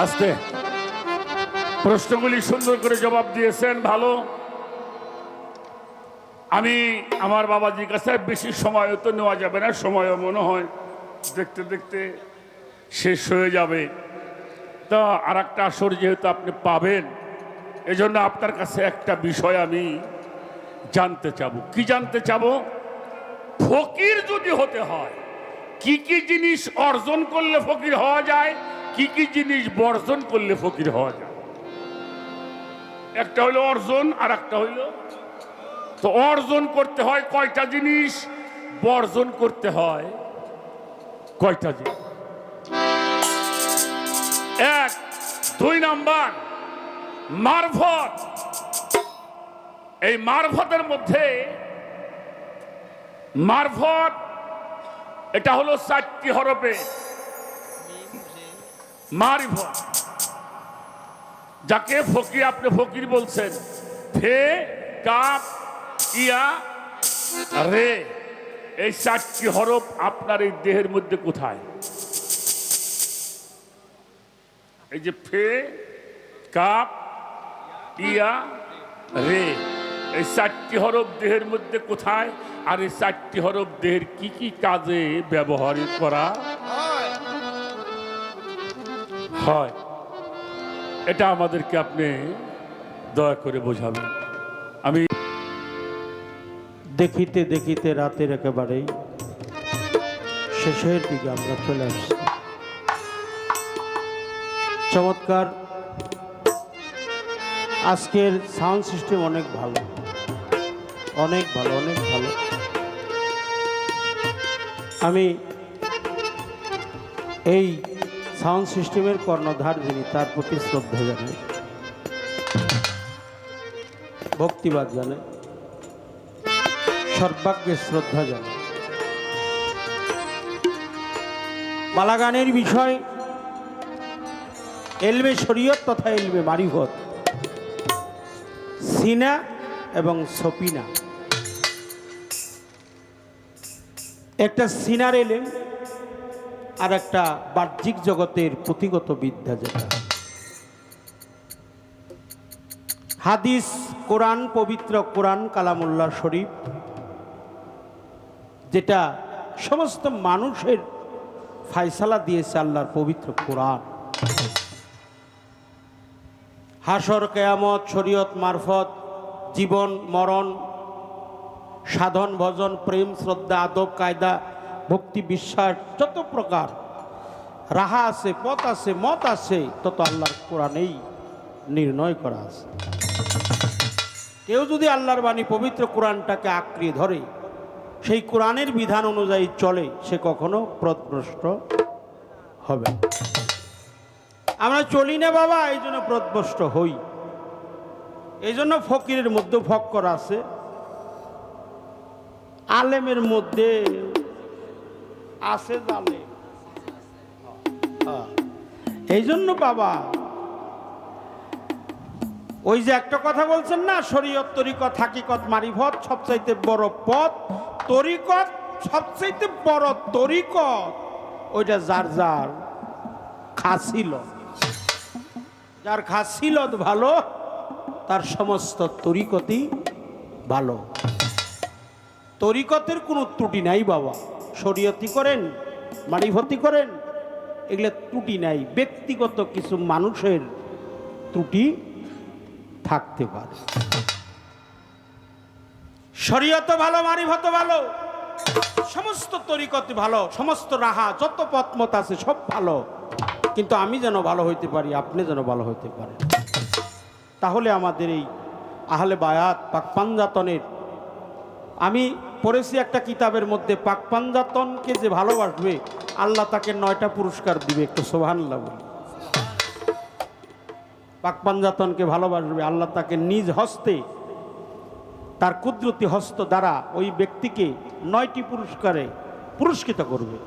আস্তে প্রশ্নগুলি সুন্দর করে জবাব দিয়েছেন, ভালো। আমি আমার বাবাজির কাছে বেশি সময় তো নেওয়া যাবে না, সময়ও মনে হয় দেখতে দেখতে শেষ হয়ে যাবে। তা আর একটা আসর যেহেতু আপনি পাবেন, এজন্য আপনার কাছে একটা বিষয় আমি জানতে চাবো। কি জানতে চাবো? ফকির যদি হতে হয় কি কি জিনিস অর্জন করলে ফকির হওয়া যায়, কি কি জিনিস বর্জন করলে ফকির হওয়া যায়। একটা হইলো অর্জন, আর একটা হইলো তো অর্জন করতে হয় কয়টা জিনিস, বর্জন করতে হয় কয়টা জিনিস। এক, 2 নাম্বার মারফত। এই মারফতের মধ্যে মারফত এটা হলো 4টি হরফে মারিফত, যাকে ফকির আপনি ফকির বলছেন। ফে, কাপ, ইয়া, রে, এই 4টি হরফ আপনার এই দেহের মধ্যে কোথায়? এই যে ফে, কাপ, ইয়া, রে, এই 4টি হরফ দেহের মধ্যে কোথায়? আর এই 4টি হরফ দেহের কি কি কাজে ব্যবহার করা হয়, এটা আমাদেরকে আপনি দয়া করে বোঝাবেন। আমি দেখিতে দেখিতে রাতের একেবারেই শেষের দিকে আমরা চলে আসছি। চমৎকার, আজকের সাউন্ড সিস্টেম অনেক ভালো, অনেক ভালো, অনেক ভালো। আমি এই সাউন্ড সিস্টেমের কর্ণধার যিনি, তার প্রতি শ্রদ্ধা জানাই, ভক্তিবাদ জানাই, সর্বাগ্যে শ্রদ্ধা জানাই। বালাগানের বিষয় এলমে শরীয়ত তথা এলমে মারিফত, সিনা এবং সপিনা। একটা সিনার এলেম আর একটা বাহ্যিক জগতের পুঁথিগত বিদ্যা, যেটা হাদিস, কোরআন, পবিত্র কোরআন কালামুল্লাহ শরীফ, যেটা সমস্ত মানুষের ফায়সালা দিয়েছে আল্লাহর পবিত্র কোরআন। হাসর, কেয়ামত, শরীয়ত, মারফত, জীবন মরণ, সাধন ভজন, প্রেম, শ্রদ্ধা, আদব, কায়দা, ভক্তি, বিশ্বাস, যত প্রকার রাহা আছে, পথ আছে, মত আছে, তত আল্লাহর কোরআনেই নির্ণয় করা আছে। কেউ যদি আল্লাহর বাণী পবিত্র কোরআনটাকে আঁকড়িয়ে ধরে, সেই কোরআনের বিধান অনুযায়ী চলে, সে কখনো পথভ্রষ্ট হবে। আমরা চলি না বাবা, এই জন্য পথভ্রষ্ট হই। এই জন্য ফকিরের মধ্যে ফক্কর আছে, আলেমের মধ্যে আছে জালে। এই জন্য বাবা, ওই যে একটা কথা বলছেন না, শরীয়ত, তরিকত, হাকিকত, মারিফত সবচাইতে বড় পথ, তরিকত সবচাইতে বড় তরিকত। ওইটা যার যার খাসিল, যার খাসিলত ভালো, তার সমস্ত তরিকতই ভালো। তরিকতের কোনো ত্রুটি নাই বাবা। শরীয়তি করেন, মারিফতি করেন, এগুলো ত্রুটি নাই। ব্যক্তিগত কিছু মানুষের ত্রুটি থাকতে পারে। শরীয়ত ভালো, মারিফত ভালো, সমস্ত তরিকত ভালো, সমস্ত রাহা যত পথমত আছে সব ভালো। কিন্তু আমি যেন ভালো হইতে পারি, আপনি যেন ভালো হইতে পারেন, তাহলে আমাদের এই আহলে বায়াত পাক পাঞ্জাতনের, আমি পড়েছি একটা কিতাবের মধ্যে, পাক পাঞ্জাতনকে যে ভালোবাসবে আল্লাহ তাকে 9টা পুরস্কার দিবে। একটু সুবহানাল্লাহ বলি। পাক পাঞ্জাতনকে ভালোবাসবে আল্লাহ তাকে নিজ হস্তে, তার কুদরতি হস্ত দ্বারা ওই ব্যক্তিকে 9টি পুরস্কারে পুরস্কৃত করবে।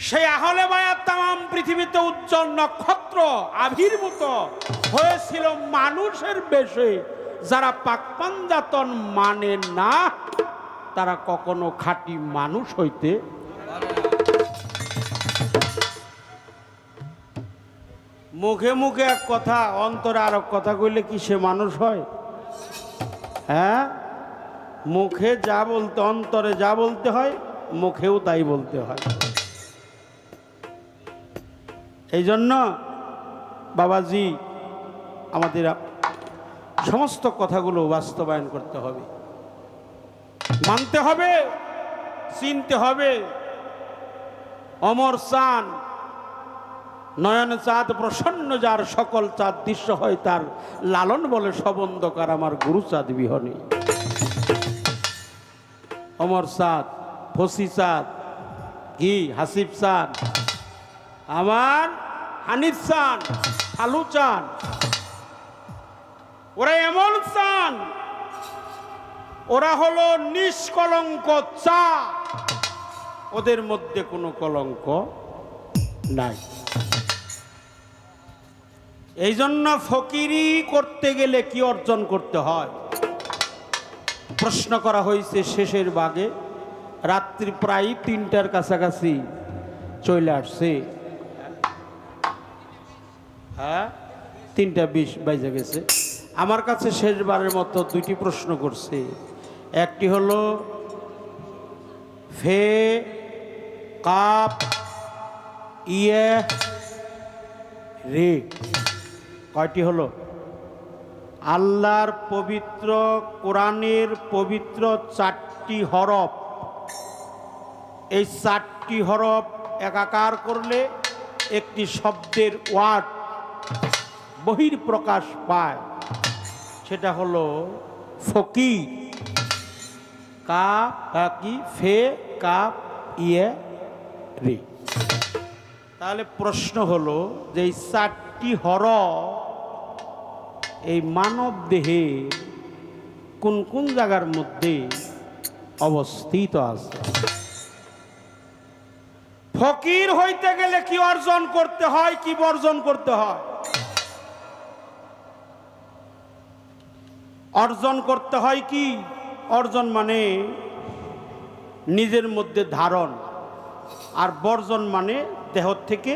সেই আহলে বায়াত তাম পৃথিবীতে উজ্জ্বল নক্ষত্র আবির্ভূত হয়েছিল মানুষের বেশে। যারা পাক পাঞ্জাতন মানে না, তারা কখনো খাঁটি মানুষ হইতে মুখে মুখে এক কথা, অন্তরে আর এক কথা কইলে কি সে মানুষ হয়? হ্যাঁ, মুখে যা বলতে, অন্তরে যা বলতে হয় মুখেও তাই বলতে হয়। এই জন্য বাবাজি আমাদের সমস্ত কথাগুলো বাস্তবায়ন করতে হবে, মানতে হবে, চিনতে হবে। অমর চান, নয়ন চাঁদ প্রসন্ন যার, সকল চাঁদ দৃশ্য হয় তার, লালন বলে সব অন্ধকার আমার গুরু চাঁদ বিহনে। অমর চাঁদ, ফসি চাঁদ, কি হাসিব চাঁদ, আমার হানিফ চাঁদ, আলু চাঁদ, ওরা এমন চাঁদ, ওরা হলো নিষ্কলঙ্ক চাঁদ, ওদের মধ্যে কোনো কলঙ্ক নাই। এই জন্য ফকিরি করতে গেলে কি অর্জন করতে হয় প্রশ্ন করা হয়েছে শেষের ভাগে। রাত্রি প্রায় 3টার কাছাকাছি চলে আসছে। হ্যাঁ, 3:20 বেজে গেছে। আমার কাছে শেষবারের মতো 2টি প্রশ্ন করছে। একটি হলো ফে কাপ ইয়ে রে, কয়টি হলো? আল্লাহর পবিত্র কোরআনের পবিত্র 4টি হরফ, এই 4টি হরফ একাকার করলে একটি শব্দের ওয়ার্ড বহির প্রকাশ পায়, সেটা হলো ফকির। কা কি ফে কাপ ইয়ে রে। তাহলে প্রশ্ন হলো যে এই 4টি হরফ এই মানব দেহে কোন কোন জায়গার মধ্যে অবস্থিত আছে? ফকির হইতে গেলে কি অর্জন করতে হয়, কি বর্জন করতে হয়? অর্জন করতে হয় কি? অর্জন মানে নিজের মধ্যে ধারণ, আর বর্জন মানে দেহ থেকে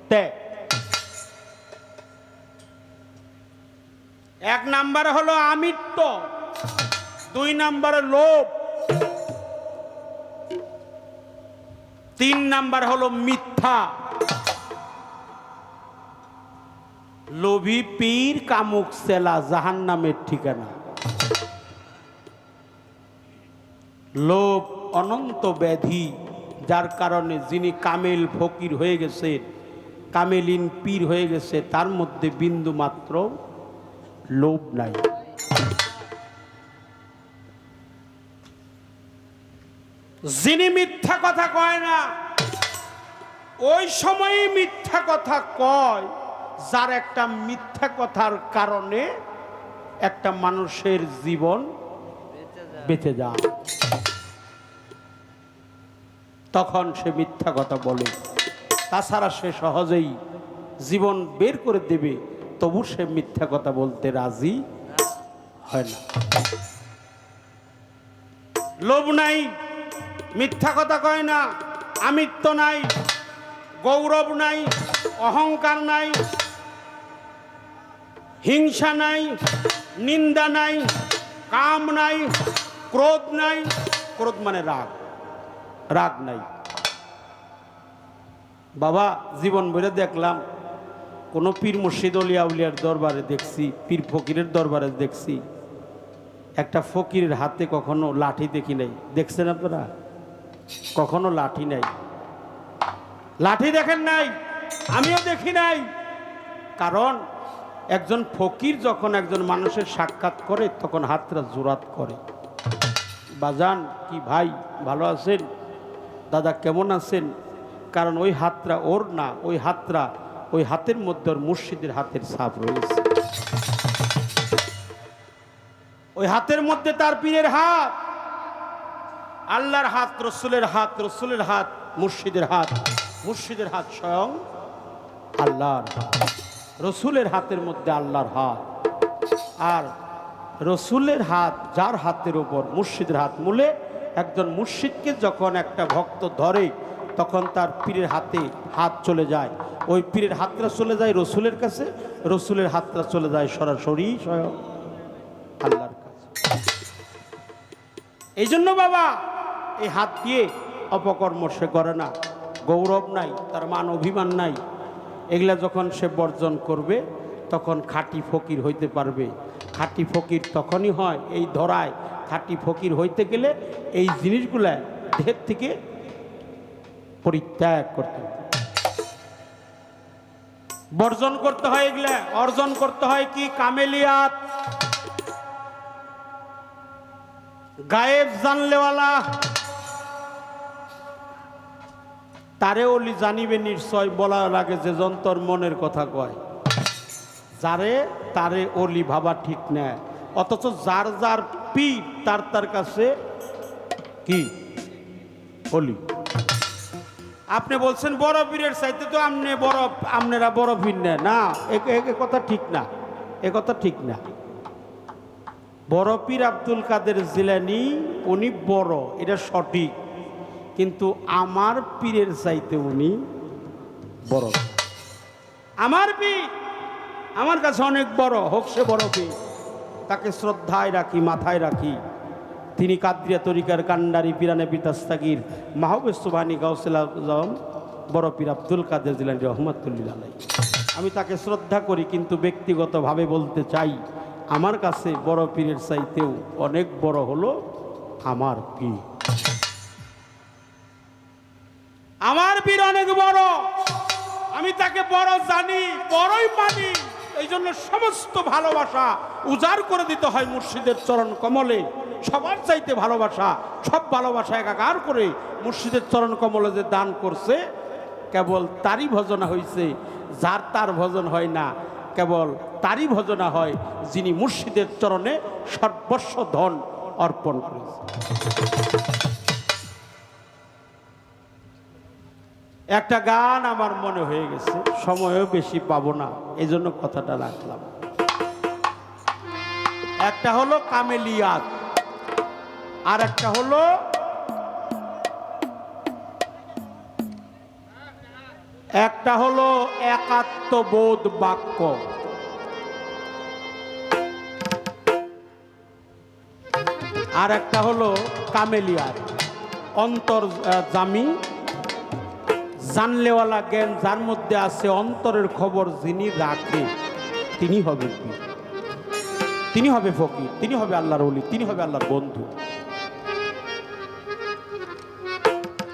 ত্যাগ। 1 নাম্বার হলো আমিত্ব, 2 নাম্বারে লোভ, 3 নাম্বার হলো মিথ্যা। লোভী পীর কামুক সেলা জাহান্নামের ঠিকানা। লোভ অনন্ত ব্যাধি, যার কারণে যিনি কামেল ফকির হয়ে গেছেন, কামেলিন পীর হয়ে গেছে, তার মধ্যে বিন্দু মাত্র লোভ নাই। যিনি মিথ্যা কথা কয় না, ওই সময়ই মিথ্যা কথা কয় যার একটা মিথ্যা কথার কারণে একটা মানুষের জীবন বেঁচে যায়, তখন সে মিথ্যা কথা বলে। তাছাড়া সে সহজেই জীবন বের করে দেবে, তবু সে মিথ্যা কথা বলতে রাজি হয় না। লোভ নাই, মিথ্যা কথা কয় না, আমিত্ব নাই, গৌরব নাই, অহংকার নাই, হিংসা নাই, নিন্দা নাই, কাম নাই, ক্রোধ নাই। ক্রোধ মানে রাগ, রাগ নাই। বাবা জীবন ভরে দেখলাম, কোনো পীর মুর্শিদ অলিয়া উলিয়ার দরবারে দেখছি, পীর ফকিরের দরবারে দেখছি, একটা ফকিরের হাতে কখনো লাঠি দেখি নাই। দেখছেন আপনারা? কখনো লাঠি নাই, লাঠি দেখেন নাই, আমিও দেখি নাই। কারণ একজন ফকির যখন একজন মানুষের সাক্ষাৎ করে তখন হাতটা জোরাত করে, বাজান কি ভাই ভালো আছেন, দাদা কেমন আছেন? কারণ ওই হাতটা ওর না, ওই হাতটা, ওই হাতের মধ্যে ওর মুর্শিদের হাতের ছাপ রয়েছে, ওই হাতের মধ্যে তার পীরের হাত, আল্লাহর হাত, রসুলের হাত, রসুলের হাত মুর্শিদের হাত, মুর্শিদের হাত স্বয়ং আল্লাহর হাত, রসুলের হাতের মধ্যে আল্লাহর হাত। আর রসুলের হাত যার হাতের উপর মুর্শিদের হাত, মূলে একজন মুর্শিদকে যখন একটা ভক্ত ধরে তখন তার পীরের হাতে হাত চলে যায়, ওই পীরের হাতটা চলে যায় রসুলের কাছে, রসুলের হাতটা চলে যায় সরাসরি স্বয়ং আল্লাহর কাছে। এই জন্য বাবা এই হাত দিয়ে অপকর্ম সে করে না, গৌরব নাই, তার মান অভিমান নাই। এগুলা যখন সে বর্জন করবে তখন খাঁটি ফকির হইতে পারবে। খাঁটি ফকির তখনই হয় এই ধরায়। খাঁটি ফকির হইতে গেলে এই জিনিসগুলা দেহের থেকে পরিত্যাগ করতে হবে, বর্জন করতে হয়। এগুলা অর্জন করতে হয় কি? কামেলিয়াত, গায়েব জানলেওয়ালা। তারে ওলি জানিবে নিশ্চয়, বলা লাগে যে যন্তর মনের কথা কয়। যারে তারে ওলি ভাবা ঠিক না, অথচ যার যার পীর তার তার কাছে কি ওলি। আপনি বলছেন বড় পীরের চাইতে তো আপনি বড়, আপনারা বড় পীর না, এ কথা ঠিক না, এ কথা ঠিক না। বড় পীর আব্দুল কাদের জিলানী উনি বড়, এটা সঠিক, কিন্তু আমার পীরের চাইতে উনি বড়। আমার পীর আমার কাছে অনেক বড়, হোক সে বড় পীর, তাকে শ্রদ্ধায় রাখি, মাথায় রাখি। তিনি কাদরিয়া তরিকার কান্ডারি পিরানে বিতাস্তাগির মাহবুব সুবহানী গাউসুল আজম বড় পীর আব্দুল কাদের জিলানী রহমাতুল্লাহ আলাইহি। আমি তাকে শ্রদ্ধা করি, কিন্তু ব্যক্তিগতভাবে বলতে চাই আমার কাছে বড় পীরের চাইতেও অনেক বড় হলো আমার পীর। আমার পীর অনেক বড়, আমি তাকে বড় জানি, বড়ই মানি। এই জন্য সমস্ত ভালোবাসা উজাড় করে দিতে হয় মুর্শিদের চরণ কমলে। সবার চাইতে ভালোবাসা, সব ভালোবাসা একাকার করে মুর্শিদের চরণ কমলে যে দান করছে, কেবল তারই ভজনা হয়েছে, যার তার ভজন হয় না। কেবল তারই ভজনা হয় যিনি মুর্শিদের চরণে সর্বস্ব ধন অর্পণ করেছে। একটা গান আমার মনে হয়ে গেছে, সময়ও বেশি পাবো না, এই জন্য কথাটা রাখলাম। একটা হলো কামেলিয়াত, আর একটা হলো একাত্মবোধ বাক্য। আর একটা হলো কামেলিয়াত, অন্তর জামি, জানলেওয়ালা জ্ঞান যার মধ্যে আছে, অন্তরের খবর যিনি রাখে তিনি হবে কি? তিনি হবে ফকির, তিনি হবে আল্লাহর ওলি, তিনি হবে আল্লাহর বন্ধু।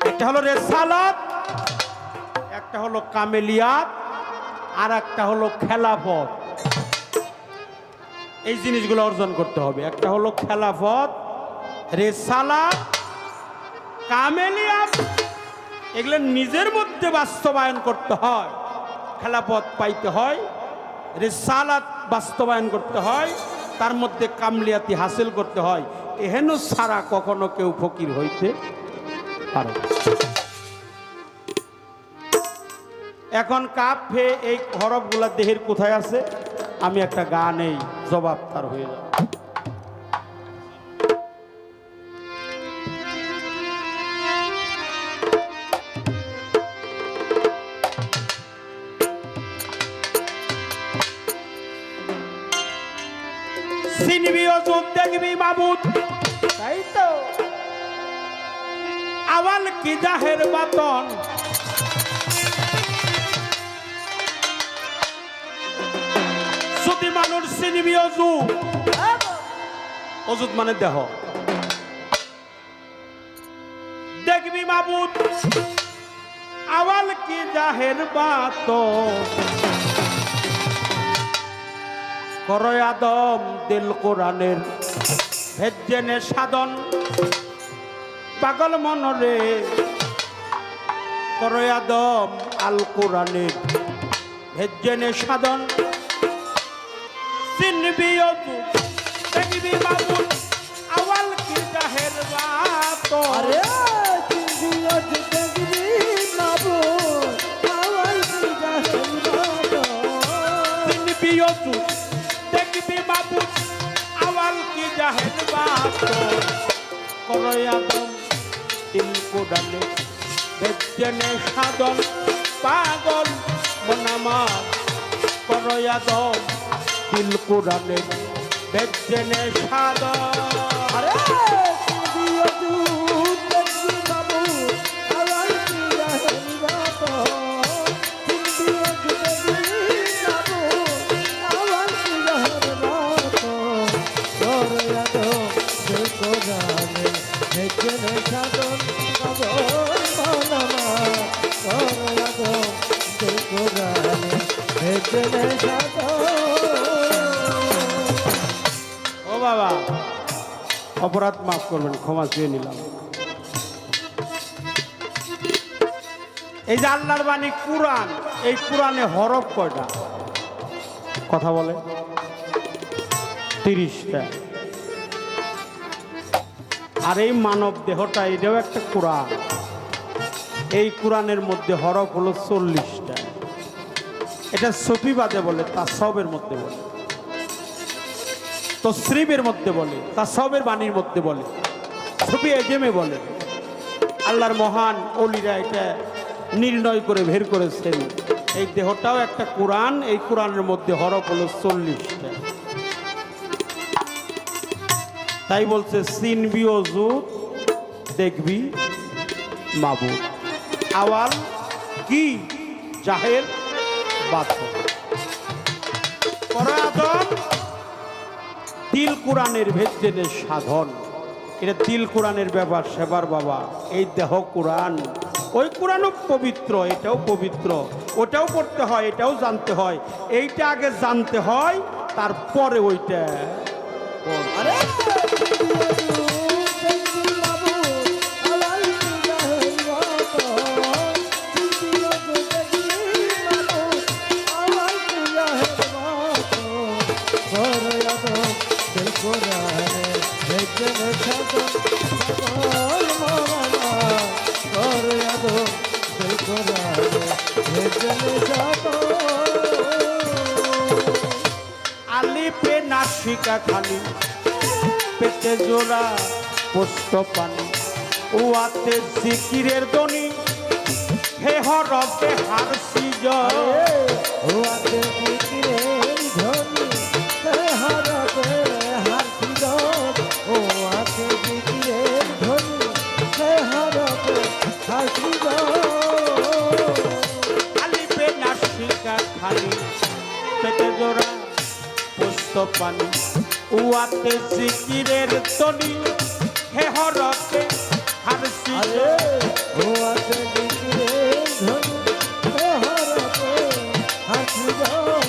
একটা হলো রেসালাত, একটা হলো কামেলিয়াত, আর একটা হলো খেলাফত। এই জিনিসগুলো অর্জন করতে হবে। একটা হলো খেলাফত, রেসালাত, কামেলিয়াত, এগুলো নিজের মধ্যে বাস্তবায়ন করতে হয়। খেলাফত পাইতে হয়, রিসালাত বাস্তবায়ন করতে হয়, তার মধ্যে কামলিয়াতি হাসিল করতে হয়। এহেন ছাড়া কখনো কেউ ফকির হইতে পারে। এখন কাফে এই হরফগুলা দেহের কোথায় আছে? আমি একটা গানেই জবাব তার হয়ে যাবে। চিনবি ওজুদ দেখবি মাবুদ, তাই তো আওয়াল কি জাহের বাতন। যদি মানুষ চিনবি ওজুদ, ওজুদ মানে দেহ, দেখবি মাবুদ আওয়াল কি জাহের বাতন। করয় আদম দিল কোরআনের ভেজ্জেনে সাধন, পাগল মনরে করয় আদম আল কোরআনের ভেজ্জেনে সাধন। চিনবি ওজুদ দেখবি মাবুদ আওয়াল কি জাহের বাতন। চিনবি ওজুদ দেখবি মাবুদ আওয়াল কি জাহের বাতন। চিনবি ওজুদ দেখবি মাবুদ আওয়াল কি জাহের বাতন। করয় আদম দিল কোরআনের বেজনে সাধন পাগল মনামার করয়াদম দিল কোরআনের বেজনে সাধন। আরে দিও দুধ দেখবি বাবু আওয়াজ দিয়া হেরিবাত দিও দুধ দেখবি বাবু আওয়াজ দিয়া হেরিবাত করয়া দো সে কোরআনে হেজনে সাধন পাগল মনামার করয়া দো সে কোরআনে হেজনে সাধন। ও বাবা, অপরাধ মাফ করবেন, ক্ষমা চেয়ে নিলাম। এই যে আল্লাহর বাণী কুরআন, এই কুরআনে হরফ কয়টা? কথা বলে 30টা। আর এই মানব দেহটা, এটাও একটা কুরআন। এই কুরআনের মধ্যে হরফ হলো 40টা। এটা সফিবাদে বলে, তাসবের মধ্যে বলে, তসরিফের মধ্যে বলে, তাসবের বাণীর মধ্যে বলে, সফি এজেমে বলে। আল্লাহর মহান ওলিরা এটা নির্ণয় করে বের করেছেন। এই দেহটাও একটা কোরআন, এই কোরআনের মধ্যে হরফ হলো 40টা। তাই বলছে সিনবি ওজুদ দেখবি মাবুদ, আওয়াল কি জাহের বাতন করাদন দিল কোরআনের ভেজ্জেনের সাধন। এটা দিল কোরআনের ব্যাপার সেবার বাবা। এই দেহ কোরআন, ওই কোরআনও পবিত্র, এটাও পবিত্র, ওটাও পড়তে হয়, এটাও জানতে হয়। এইটা আগে জানতে হয়, তারপরে ওইটা পড়তে হয়। আরে দিও দুধ দেখবি বাবু আওয়াজ দিয়া হেরিবাত দিও দুধ দেখবি বাবু আওয়াজ দিয়া হেরিবাত করয়া দো সে কোরআনে হেজনে সাধন পাগল মনামার করয়া দো সে কোরআনে হেজনে সাধন। আলিপে নাসিকা খালি, পেটে জোড়া পোস্ত পানি, উয়াতে জিকিরের ধ্বনি, হে হরফে হারসি জয়। হুয়াতে জিকিরের ধ্বনি হে হরফে হাসি দোষ হুয়াতে জিকিরের ধ্বনি হে হরফে হাসি দোষ। আলিপে নাসিকা খালি, পেটে জোড়া পোস্ত পানি, উয়াতে জিকিরের ধ্বনি, হে হরফে হারসি আরে জয়। হুয়াতে জিকিরের ধ্বনি হে হরফে হাসি দোষ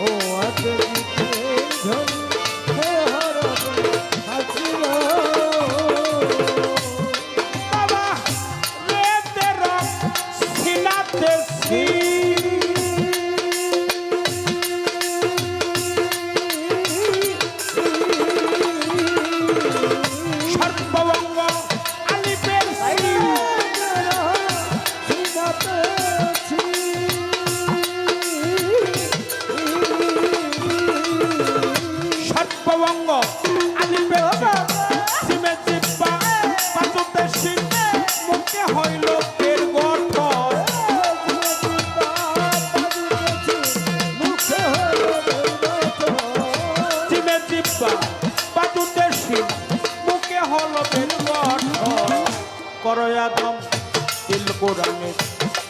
হুয়াতে জিকিরের ধ্বনি হে হরফে হাসি দোষ। বাবা রে তেরা সিনাতে সি সর্বঙ্গ আলিপের সি সর্বঙ্গ আলিপের সিমে জিব্বা পাতুতে সিং মুখে হইল পের গঠন। সিমে জিব্বা পাতুতে সিং মুখে হল পের গঠন। করয়াদম দিল কোরআনের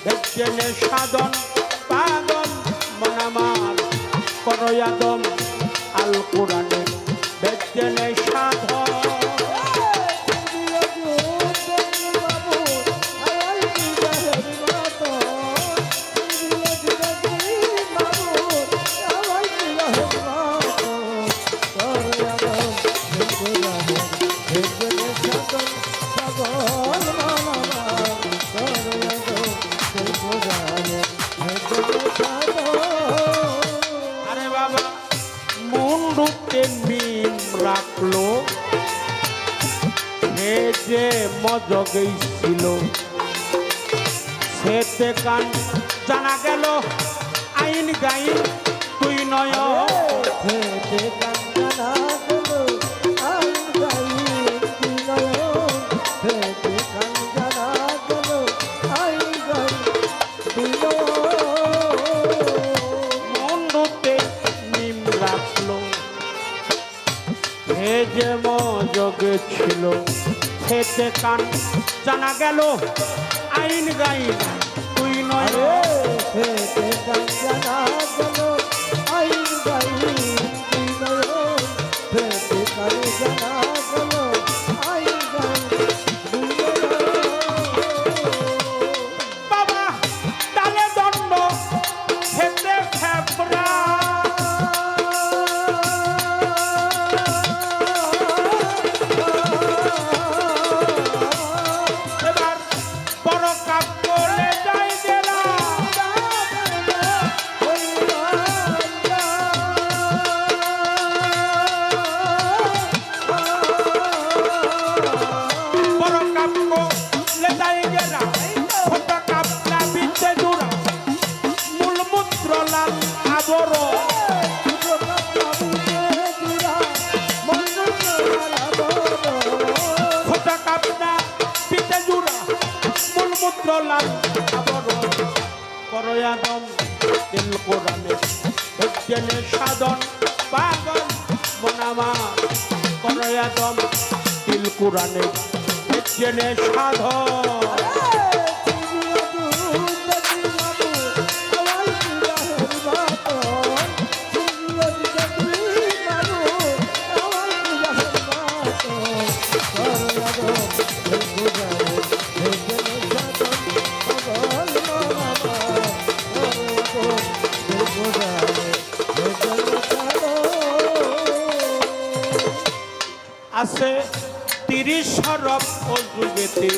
ভেজনে সাধন পাগল মনামার করয়াদম আল কোরআনের ভেজনে সাধন। আরে বাবা মুন্ডুতে মিম রাখলো, হে যে মজগেই ছিল, সেতে কান জানা গেল আইন গাইন তুই নয়। আই গেল খেতে কান জানা গেল আইন গাইন তুই নয় খেতে কাঞ্চনা গেল আইন গাই তুই নয়ন খেতে কাঞ্চনা গেল আইন গাই তুই বাবা তালে দণ্ড খেতে ফেবরা এবার বড় কাপ করে যাই গেলা বড় কাপ করে যাই গেলা ছোট কাপ না বিতে দূরা মূলমূত্র লাল আবরণ খোটা কাপনা পিতে জুড়া মূলমূত্র লাল আবরণ করয়াদম দিল কোরআনে ভজনে সাধন পাগল মনামা করয়াদম দিল কোরআনে ভজনে সাধন আছে 30 শরব ও যুগেতে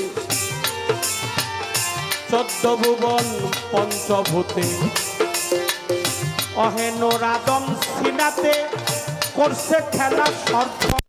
14 ভুবন পঞ্চভূতে অহেন রাদম সিনাতে করছে খেলা সর্প